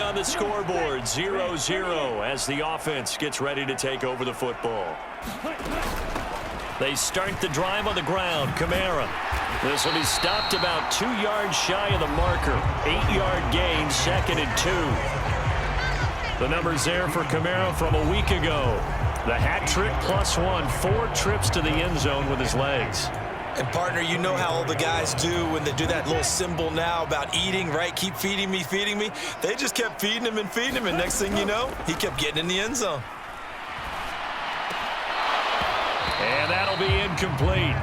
on the scoreboard, 0-0 as the offense gets ready to take over the football. They start the drive on the ground. Kamara. This will be stopped about 2 yards shy of the marker. 8-yard gain, 2nd and 2. The numbers there for Kamara from a week ago. The hat trick +1, 4 trips to the end zone with his legs. And, partner, you know how all the guys do when they do that little symbol now about eating, right? Keep feeding me, feeding me. They just kept feeding him, and next thing you know, he kept getting in the end zone. And that'll be incomplete.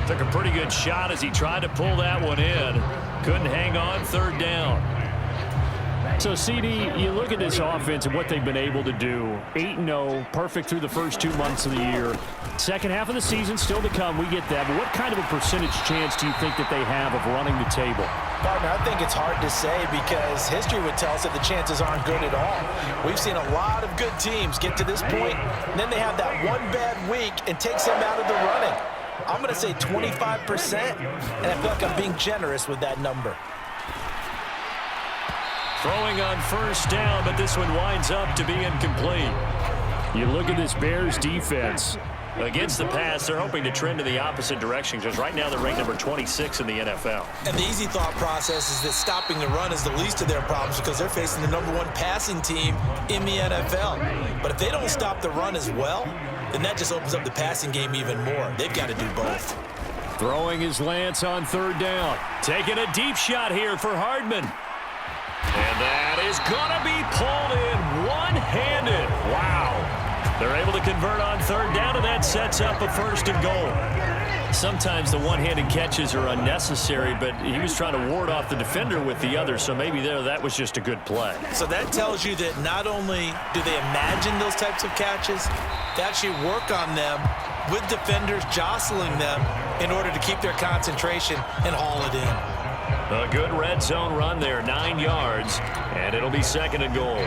Took a pretty good shot as he tried to pull that one in. Couldn't hang on, 3rd down. So, CD, you look at this offense and what they've been able to do. 8-0, perfect through the first 2 months of the year. Second half of the season still to come. We get that. But what kind of a percentage chance do you think that they have of running the table? Partner, I think it's hard to say because history would tell us that the chances aren't good at all. We've seen a lot of good teams get to this point, and then they have that one bad week and takes them out of the running. I'm going to say 25%, and I feel like I'm being generous with that number. Throwing on 1st down, but this one winds up to be incomplete. You look at this Bears defense. Against the pass, they're hoping to trend in the opposite direction because right now they're ranked number 26 in the NFL. And the easy thought process is that stopping the run is the least of their problems because they're facing the #1 passing team in the NFL. But if they don't stop the run as well, then that just opens up the passing game even more. They've got to do both. Throwing is Lance on 3rd down. Taking a deep shot here for Hardman. And that is going to be pulled in one-handed. Wow. They're able to convert on 3rd down, and that sets up a 1st and goal. Sometimes the one-handed catches are unnecessary, but he was trying to ward off the defender with the other, so maybe that was just a good play. So that tells you that not only do they imagine those types of catches, they actually work on them with defenders jostling them in order to keep their concentration and haul it in. A good red zone run there, 9 yards, and it'll be 2nd and goal.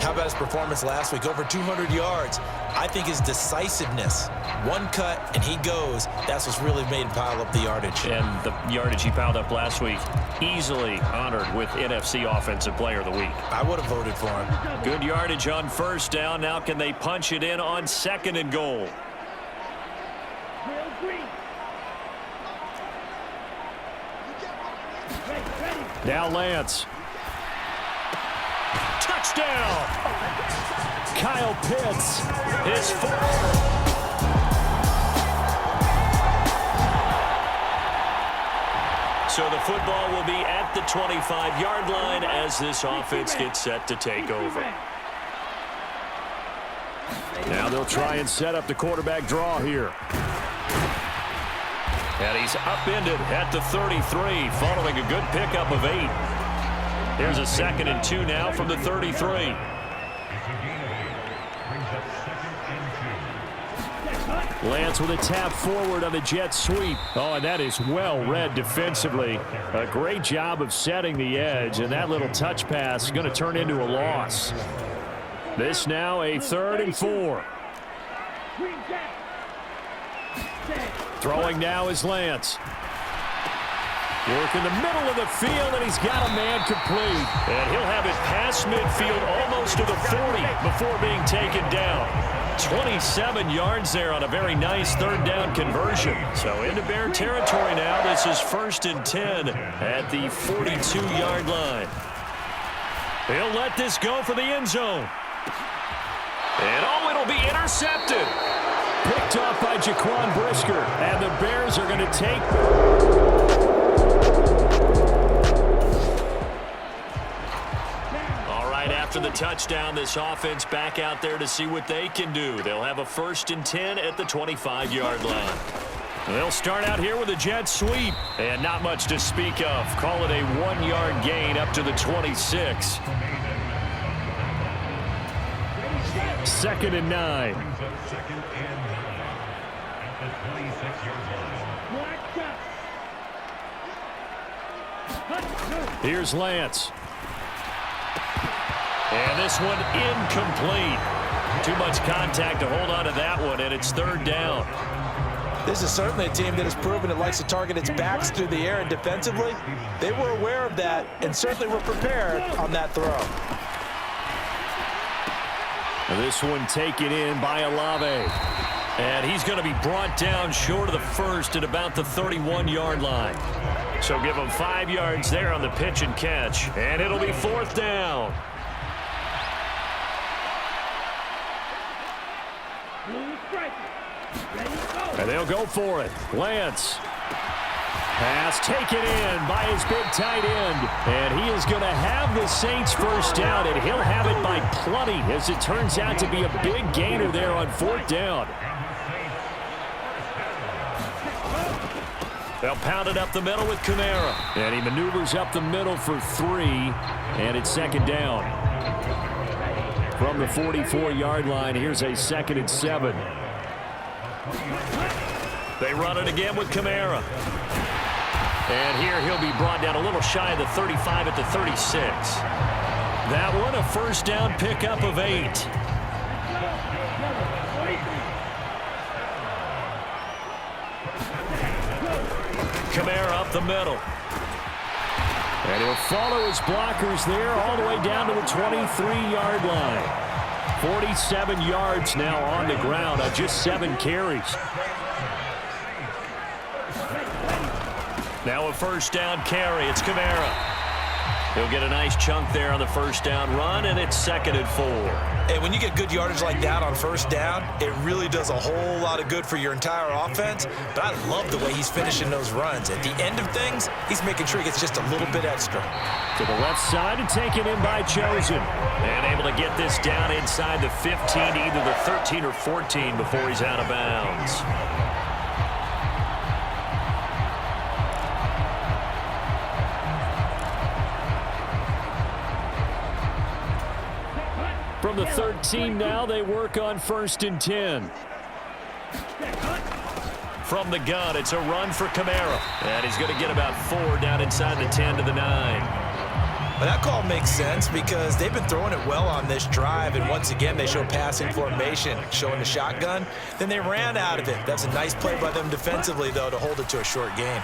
How about his performance last week? Over 200 yards. I think his decisiveness, one cut and he goes, that's what's really made him pile up the yardage. And the yardage he piled up last week, easily honored with NFC Offensive Player of the Week. I would have voted for him. Good yardage on 1st down. Now can they punch it in on 2nd and goal? Now Lance. Touchdown! Kyle Pitts. His 4th. So the football will be at the 25-yard line as this offense gets set to take over. Now they'll try and set up the quarterback draw here. And he's upended at the 33, following a good pickup of 8. Here's a 2nd and 2 now from the 33. Lance with a tap forward on the jet sweep. Oh, and that is well read defensively. A great job of setting the edge, and that little touch pass is going to turn into a loss. This now a 3rd and 4. Throwing now is Lance. Work in the middle of the field, and he's got a man complete. And he'll have it past midfield almost to the 40 before being taken down. 27 yards there on a very nice 3rd down conversion. So into Bear territory now. This is 1st and 10 at the 42-yard line. He'll let this go for the end zone. And it'll be intercepted. Picked off by Jaquan Brisker, and the Bears are going to take. All right, after the touchdown, this offense back out there to see what they can do. They'll have a 1st and 10 at the 25-yard line. They'll start out here with a jet sweep, and not much to speak of. Call it a 1-yard gain up to the 26. 2nd and 9. Here's Lance. And this one incomplete. Too much contact to hold on to that one, and it's 3rd down. This is certainly a team that has proven it likes to target its backs through the air, and defensively, they were aware of that and certainly were prepared on that throw. This one taken in by Olave. And he's going to be brought down short of the first at about the 31-yard line. So give him 5 yards there on the pitch and catch. And it'll be 4th down. And they'll go for it. Lance. Pass taken in by his big tight end. And he is going to have the Saints first down, and he'll have it by plenty, as it turns out to be a big gainer there on 4th down. They'll pound it up the middle with Kamara. And he maneuvers up the middle for 3, and it's 2nd down. From the 44-yard line, here's a 2nd and 7. They run it again with Kamara. And here he'll be brought down a little shy of the 35 at the 36. That one a first down pickup of 8. Kamara up the middle. And he'll follow his blockers there all the way down to the 23-yard line. 47 yards now on the ground on just 7 carries. Now a first down carry. It's Kamara. He'll get a nice chunk there on the first down run, and it's 2nd and 4. Hey, when you get good yardage like that on first down, it really does a whole lot of good for your entire offense. But I love the way he's finishing those runs. At the end of things, he's making sure he gets just a little bit extra. To the left side and taken in by Chosen. And able to get this down inside the 15 to either the 13 or 14 before he's out of bounds. From the 13 now, they work on 1st and 10. From the gun, it's a run for Kamara. And he's going to get about 4 down inside the 10 to the 9. But that call makes sense because they've been throwing it well on this drive, and once again they show passing formation, showing the shotgun. Then they ran out of it. That's a nice play by them defensively, though, to hold it to a short gain.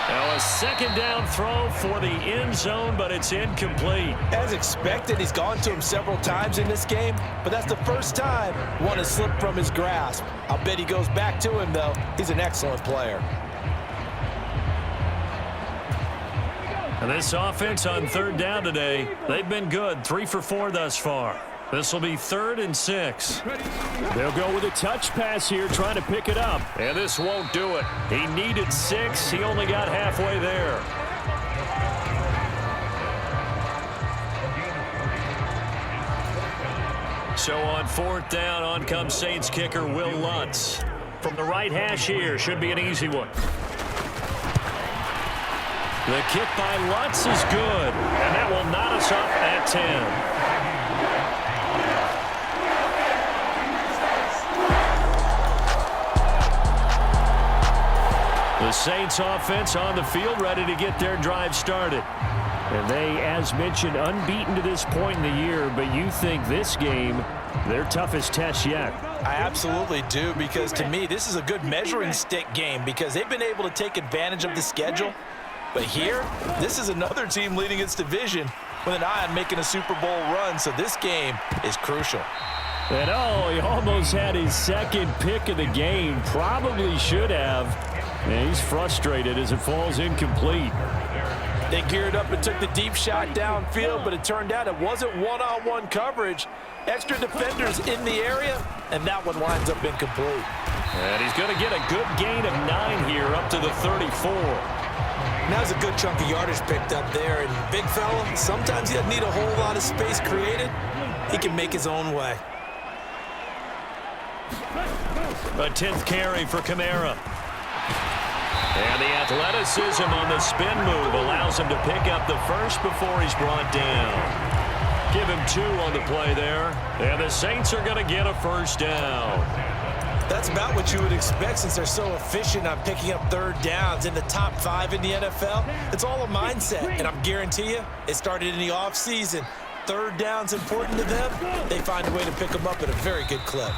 Now a 2nd down throw for the end zone, but it's incomplete. As expected, he's gone to him several times in this game, but that's the first time one has slipped from his grasp. I'll bet he goes back to him, though. He's an excellent player. And this offense on 3rd down today, they've been good. 3 for 4 thus far. This will be 3rd and 6. They'll go with a touch pass here, trying to pick it up. And this won't do it. He needed 6. He only got halfway there. So on 4th down, on comes Saints kicker Will Lutz. From the right hash here, should be an easy one. The kick by Lutz is good, and that will knot us up at 10. The Saints offense on the field, ready to get their drive started. And they, as mentioned, unbeaten to this point in the year, but you think this game, their toughest test yet. I absolutely do, because to me, this is a good measuring stick game because they've been able to take advantage of the schedule. But here, this is another team leading its division with an eye on making a Super Bowl run, so this game is crucial. And oh, he almost had his 2nd pick of the game. Probably should have. And he's frustrated as it falls incomplete. They geared up and took the deep shot downfield, but it turned out it wasn't one-on-one coverage. Extra defenders in the area, and that one winds up incomplete. And he's going to get a good gain of 9 here up to the 34. Now there's a good chunk of yardage picked up there, and big fella, sometimes he doesn't need a whole lot of space created. He can make his own way. A 10th carry for Kamara. And the athleticism on the spin move allows him to pick up the first before he's brought down. Give him 2 on the play there. And the Saints are going to get a first down. That's about what you would expect since they're so efficient on picking up 3rd downs in the top 5 in the NFL. It's all a mindset, and I guarantee you it started in the offseason. 3rd down's important to them. They find a way to pick them up at a very good clip.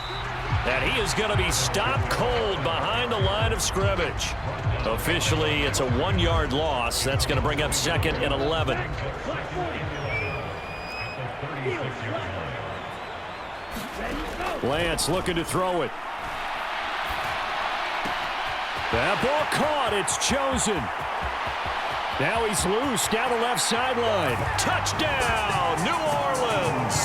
And he is going to be stopped cold behind the line of scrimmage. Officially, it's a 1-yard loss. That's going to bring up 2nd and 11. Lance looking to throw it. That ball caught. It's chosen. Now he's loose down the left sideline. Touchdown, New Orleans.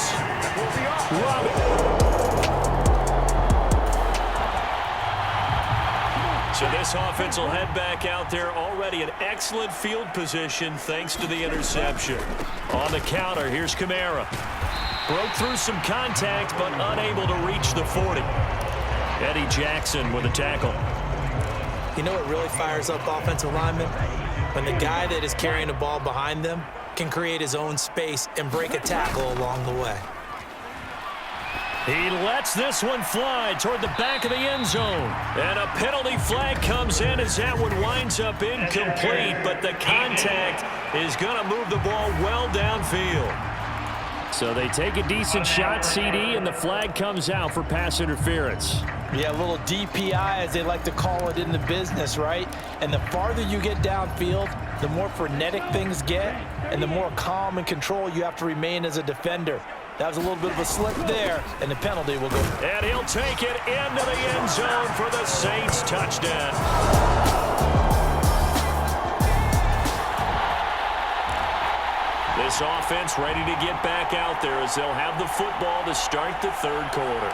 So this offense will head back out there, already in excellent field position thanks to the interception. On the counter, here's Kamara. Broke through some contact, but unable to reach the 40. Eddie Jackson with a tackle. You know what really fires up offensive linemen? When the guy that is carrying the ball behind them can create his own space and break a tackle along the way. He lets this one fly toward the back of the end zone. And a penalty flag comes in as that one winds up incomplete, but the contact is going to move the ball well downfield. So they take a decent shot, CD, and the flag comes out for pass interference. Yeah, a little DPI, as they like to call it in the business, right? And the farther you get downfield, the more frenetic things get, and the more calm and control you have to remain as a defender. That was a little bit of a slip there, and the penalty will go. And he'll take it into the end zone for the Saints touchdown. This offense ready to get back out there as they'll have the football to start the third quarter.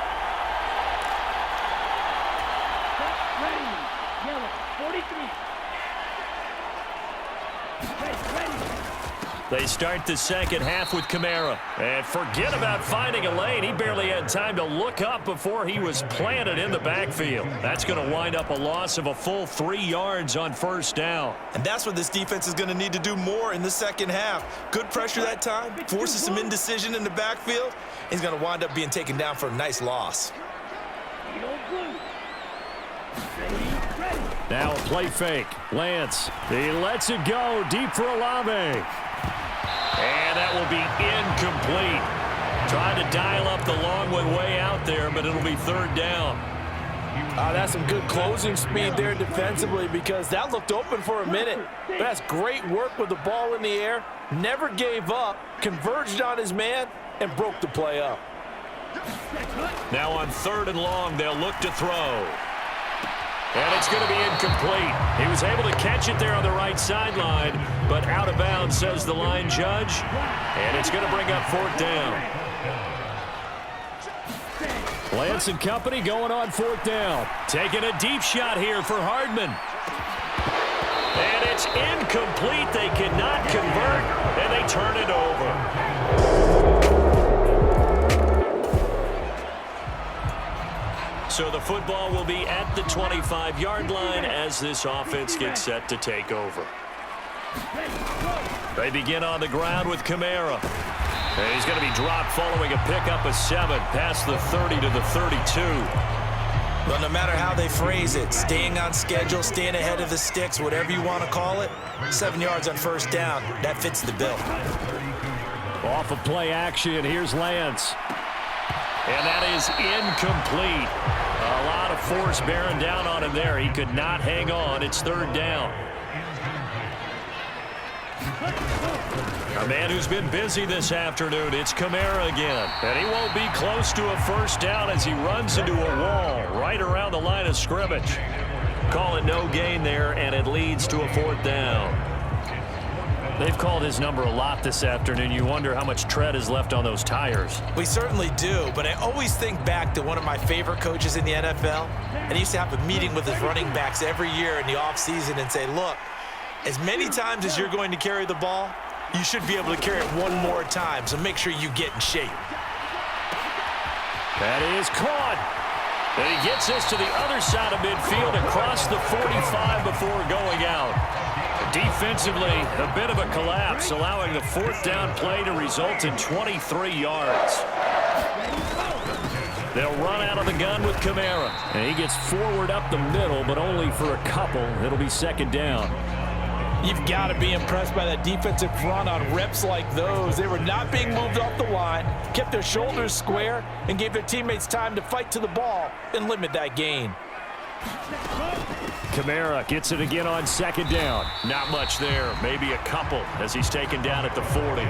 They start the second half with Kamara. And forget about finding a lane. He barely had time to look up before he was planted in the backfield. That's going to wind up a loss of a full 3 yards on first down. And that's what this defense is going to need to do more in the second half. Good pressure that time, forces some indecision in the backfield. He's going to wind up being taken down for a nice loss. Now a play fake. Lance, he lets it go deep for Olave. And that will be incomplete. Trying to dial up the long way out there, but it'll be third down. That's some good closing speed there defensively, because that looked open for a minute. But that's great work with the ball in the air. Never gave up, converged on his man, and broke the play up. Now on third and long, they'll look to throw. And it's going to be incomplete. He was able to catch it there on the right sideline, but out of bounds, says the line judge. And it's going to bring up fourth down. Lance and company going on fourth down. Taking a deep shot here for Hardman. And it's incomplete. They cannot convert, and they turn it over. So the football will be at the 25-yard line as this offense gets set to take over. They begin on the ground with Kamara. And he's going to be dropped following a pickup of 7 past the 30 to the 32. Well, no matter how they phrase it, staying on schedule, staying ahead of the sticks, whatever you want to call it, 7 yards on first down, that fits the bill. Off of play action, here's Lance. And that is incomplete. A lot of force bearing down on him there. He could not hang on. It's third down. A man who's been busy this afternoon. It's Kamara again. And he won't be close to a first down as he runs into a wall right around the line of scrimmage. Call it no gain there, and it leads to a fourth down. They've called his number a lot this afternoon. You wonder how much tread is left on those tires. We certainly do, but I always think back to one of my favorite coaches in the NFL, and he used to have a meeting with his running backs every year in the offseason and say, look, as many times as you're going to carry the ball, you should be able to carry it one more time, so make sure you get in shape. That is caught. And he gets us to the other side of midfield across the 45 before going out. Defensively, a bit of a collapse, allowing the fourth down play to result in 23 yards. They'll run out of the gun with Kamara. And he gets forward up the middle, but only for a couple. It'll be second down. You've got to be impressed by that defensive front on reps like those. They were not being moved off the line, kept their shoulders square, and gave their teammates time to fight to the ball and limit that gain. Kamara gets it again on second down. Not much there, maybe a couple as he's taken down at the 40.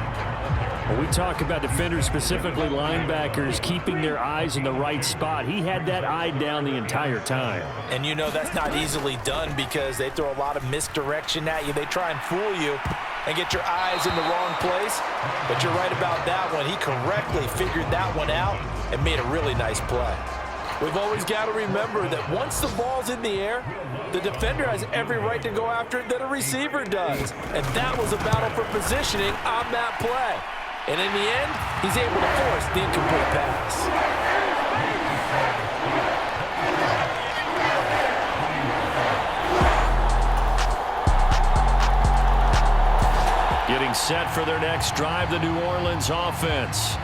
When we talk about defenders, specifically linebackers, keeping their eyes in the right spot, he had that eye down the entire time. And you know that's not easily done because they throw a lot of misdirection at you. They try and fool you and get your eyes in the wrong place. But you're right about that one. He correctly figured that one out and made a really nice play. We've always got to remember that once the ball's in the air, the defender has every right to go after it that a receiver does. And that was a battle for positioning on that play. And in the end, he's able to force the incomplete pass. Getting set for their next drive, the New Orleans offense.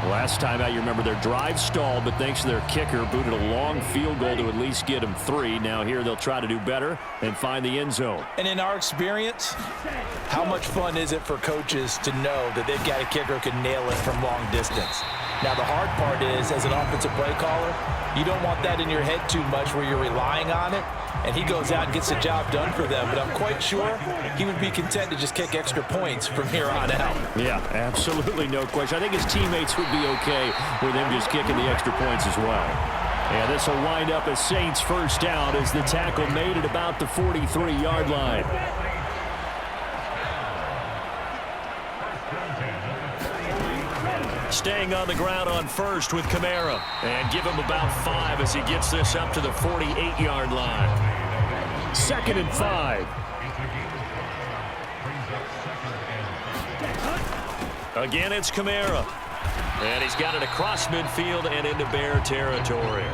Last time out, you remember their drive stalled, but thanks to their kicker, booted a long field goal to at least get them 3. Now here they'll try to do better and find the end zone. And in our experience, how much fun is it for coaches to know that they've got a kicker who can nail it from long distance? Now the hard part is, as an offensive play caller, you don't want that in your head too much where you're relying on it. And he goes out and gets the job done for them. But I'm quite sure he would be content to just kick extra points from here on out. Yeah, absolutely no question. I think his teammates would be okay with him just kicking the extra points as well. And this will wind up as Saints first down as the tackle made at about the 43-yard line. Staying on the ground on first with Kamara. And give him about 5 as he gets this up to the 48-yard line. 2nd and 5. Again, it's Kamara. And he's got it across midfield and into Bear territory.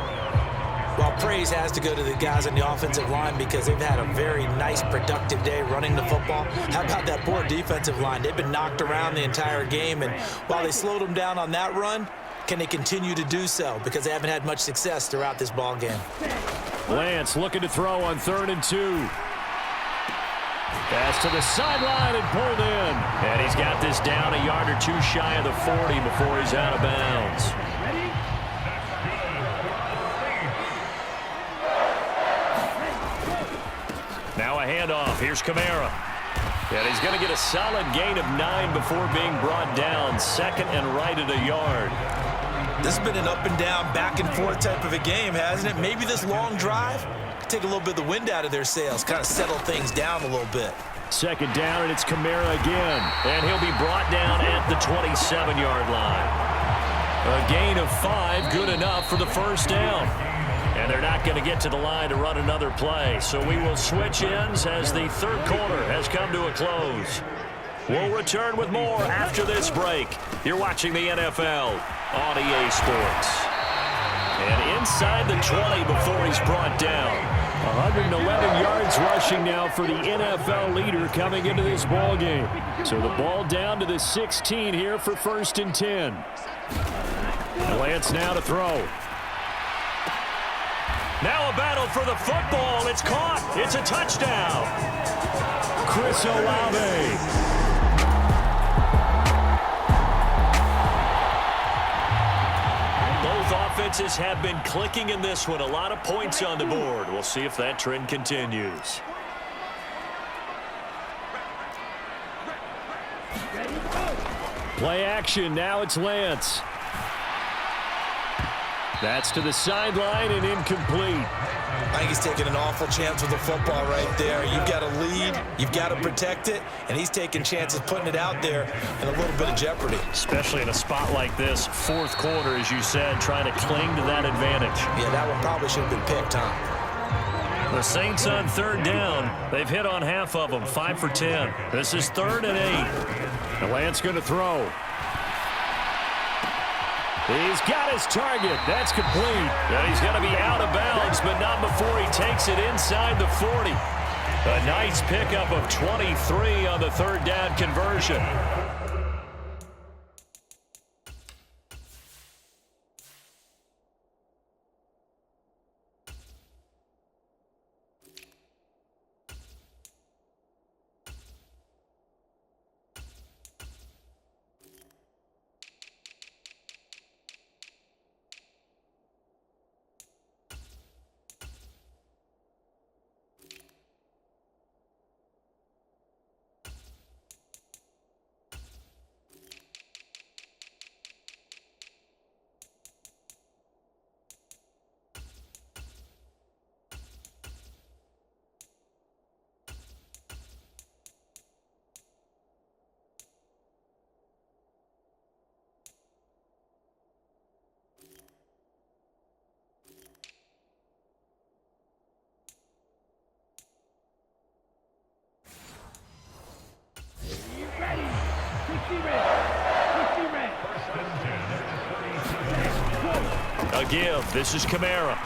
Well, praise has to go to the guys on the offensive line because they've had a very nice, productive day running the football. How about that poor defensive line? They've been knocked around the entire game, and while they slowed them down on that run, can they continue to do so? Because they haven't had much success throughout this ball game. Lance looking to throw on 3rd and 2. Pass to the sideline and pulled in. And he's got this down a yard or 2 shy of the 40 before he's out of bounds. Now a handoff. Here's Kamara. And he's going to get a solid gain of 9 before being brought down. 2nd and right at a yard. This has been an up and down, back and forth type of a game, hasn't it? Maybe this long drive could take a little bit of the wind out of their sails, kind of settle things down a little bit. 2nd down, and it's Kamara again. And he'll be brought down at the 27-yard line. A gain of 5, good enough for the first down. And they're not going to get to the line to run another play. So we will switch ends as the third quarter has come to a close. We'll return with more after this break. You're watching the NFL on EA Sports. And inside the 20 before he's brought down. 111 yards rushing now for the NFL leader coming into this ball game. So the ball down to the 16 here for 1st and 10. Lance now to throw. Now a battle for the football. It's caught. It's a touchdown. Chris Olave. Both offenses have been clicking in this one. A lot of points on the board. We'll see if that trend continues. Play action. Now it's Lance. That's to the sideline and incomplete. I think he's taking an awful chance with the football right there. You've got to lead, you've got to protect it, and he's taking chances putting it out there in a little bit of jeopardy. Especially in a spot like this, 4th quarter, as you said, trying to cling to that advantage. Yeah, that one probably should have been picked, huh? The Saints on 3rd down. They've hit on half of them, 5 for 10. This is 3rd and 8. And Lance going to throw. He's got his target. That's complete. And he's going to be out of bounds, but not before he takes it inside the 40. A nice pickup of 23 on the 3rd down conversion. give. This is Kamara.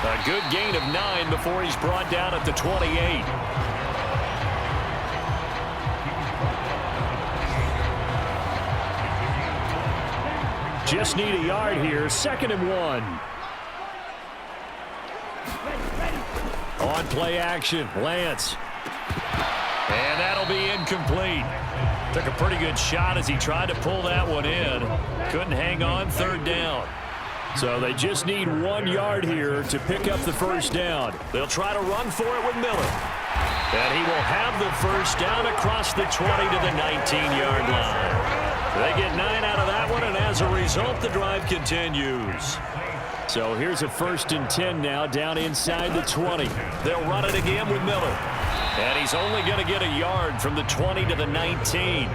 A good gain of 9 before he's brought down at the 28. Just need a yard here. 2nd and 1. On play action, Lance. And that'll be incomplete. Took a pretty good shot as he tried to pull that one in. Couldn't hang on. 3rd down. So they just need 1 yard here to pick up the first down. They'll try to run for it with Miller. And he will have the first down across the 20 to the 19-yard line. They get 9 out of that one, and as a result, the drive continues. So here's a 1st and 10 now, down inside the 20. They'll run it again with Miller. And he's only going to get a yard from the 20 to the 19.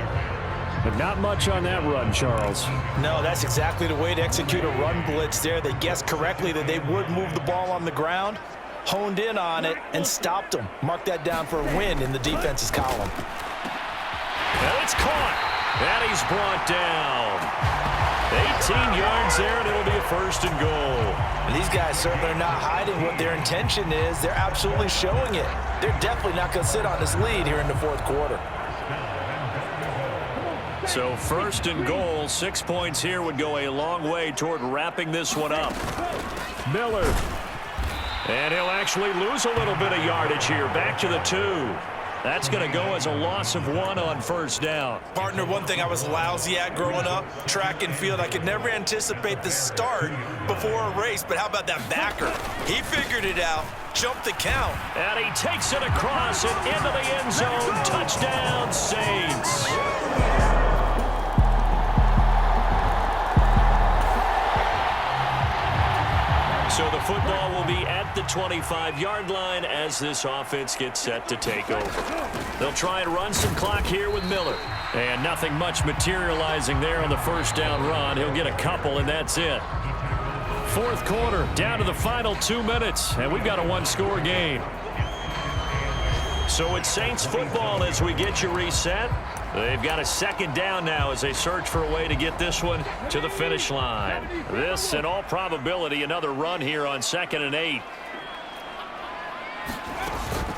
But not much on that run, Charles. No, that's exactly the way to execute a run blitz there. They guessed correctly that they would move the ball on the ground, honed in on it, and stopped them. Mark that down for a win in the defense's column. And it's caught. And he's brought down. 18 yards there, and it'll be a 1st and goal. And these guys certainly are not hiding what their intention is. They're absolutely showing it. They're definitely not going to sit on this lead here in the 4th quarter. So 1st and goal, 6 points here would go a long way toward wrapping this one up. Miller. And he'll actually lose a little bit of yardage here. Back to the 2. That's going to go as a loss of 1 on 1st down. Partner, one thing I was lousy at growing up, track and field. I could never anticipate the start before a race, but how about that backer? He figured it out, jumped the count. And he takes it across and into the end zone. Touchdown, Saints. So the football will be at the 25-yard line as this offense gets set to take over. They'll try and run some clock here with Miller. And nothing much materializing there on the 1st down run. He'll get a couple, and that's it. 4th quarter, down to the final 2 minutes, and we've got a 1-score game. So it's Saints football as we get you reset. They've got a 2nd down now as they search for a way to get this one to the finish line. This, in all probability, another run here on 2nd and 8.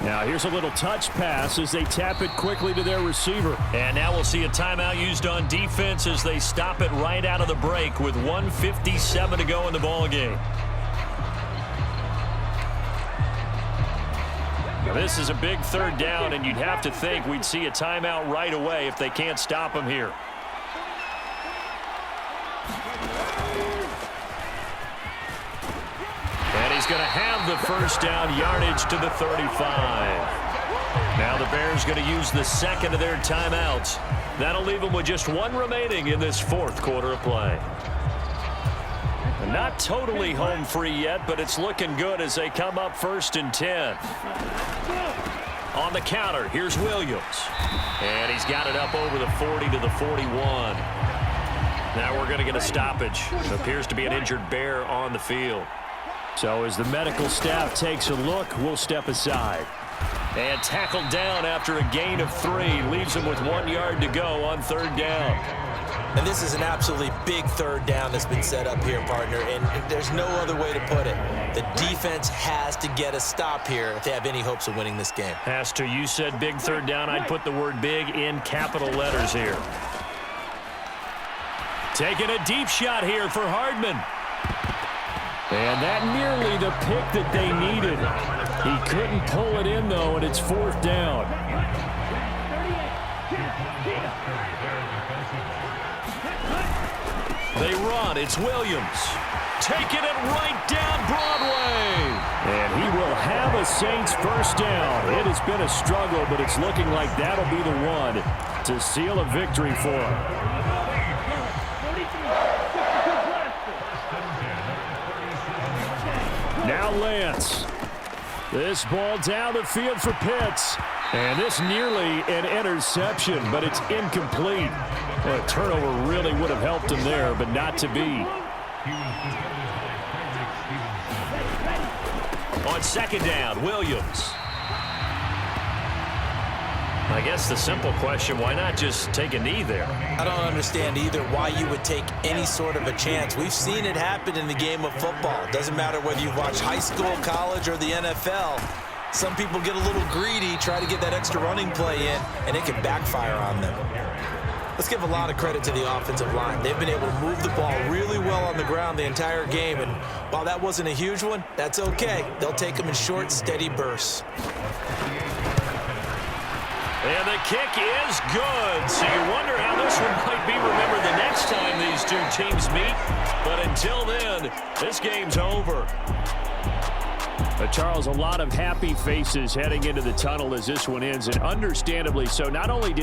Now here's a little touch pass as they tap it quickly to their receiver. And now we'll see a timeout used on defense as they stop it right out of the break with 1:57 to go in the ballgame. This is a big 3rd down, and you'd have to think we'd see a timeout right away if they can't stop him here. And he's going to have the 1st down, yardage to the 35. Now the Bears going to use the 2nd of their timeouts. That'll leave them with just 1 remaining in this 4th quarter of play. Not totally home free yet, but it's looking good as they come up 1st and 10. On the counter, here's Williams. And he's got it up over the 40 to the 41. Now we're going to get a stoppage. It appears to be an injured Bear on the field. So as the medical staff takes a look, we'll step aside. And tackled down after a gain of 3. Leaves him with 1 yard to go on 3rd down. And this is an absolutely big 3rd down that's been set up here, partner, and there's no other way to put it. The defense has to get a stop here if they have any hopes of winning this game. Has to. You said big 3rd down. I'd put the word big in capital letters here. Taking a deep shot here for Hardman. And that nearly the pick that they needed. He couldn't pull it in, though, and it's 4th down. They run. It's Williams. Taking it right down Broadway. And he will have a Saints 1st down. It has been a struggle, but it's looking like that'll be the one to seal a victory for him. Now Lance. This ball down the field for Pitts. And this nearly an interception, but it's incomplete. Well, a turnover really would have helped him there, but not to be. On 2nd down, Williams. I guess the simple question, why not just take a knee there? I don't understand either why you would take any sort of a chance. We've seen it happen in the game of football. It doesn't matter whether you've watched high school, college, or the NFL. Some people get a little greedy, try to get that extra running play in, and it can backfire on them. Let's give a lot of credit to the offensive line. They've been able to move the ball really well on the ground the entire game, and while that wasn't a huge one, that's okay. They'll take them in short, steady bursts. And the kick is good. So you wonder how this one might be remembered the next time these two teams meet. But until then, this game's over. Charles, a lot of happy faces heading into the tunnel as this one ends, and understandably so. Not only did